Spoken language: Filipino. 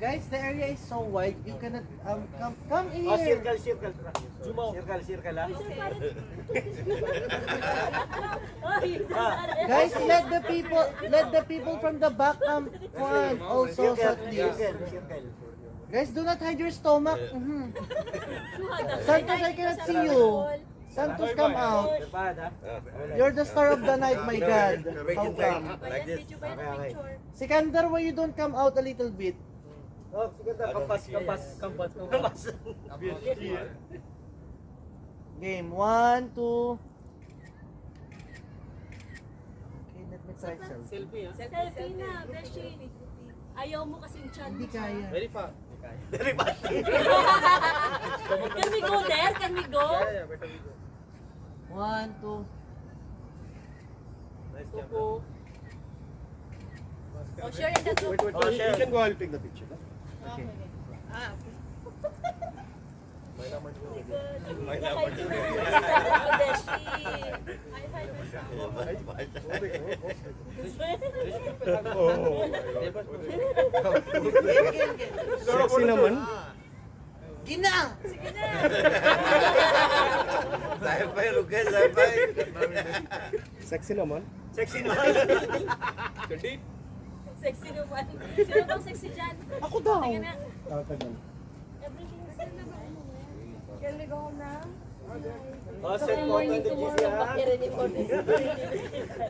Guys, the area is so wide, you cannot come Oh, here. circle. Jumo. Circle, ha? Guys, let the people from the back come front also, so at least. Circle. Guys, do not hide your stomach. Santos, I cannot see you. Santos, come out. Bad, ha? You're the star of the night, my God. How come? Like this. Okay. Sikandar, why you don't come out a little bit? Oh, sige na. Kampas. Game 1, 2. Okay, let me try selfie. Selfie na, Beshi. Ayaw mo kasing chan. Hindi kaya. Very fast. Can we go there? Can we go? 1, 2. Kuko. Oh, share in the group. Oh, share. You can go, I'll take the picture. Okay. Ah, okay. Sexy naman. Gina! Sexy naman. Sexy naman. Sexy naman. Sino bang sexy dyan? Ako daw. Tingnan na. Tatagal. Everything is good na ba? Can we go home now? Oh, send photo to GC, ha? Pakirinig ko.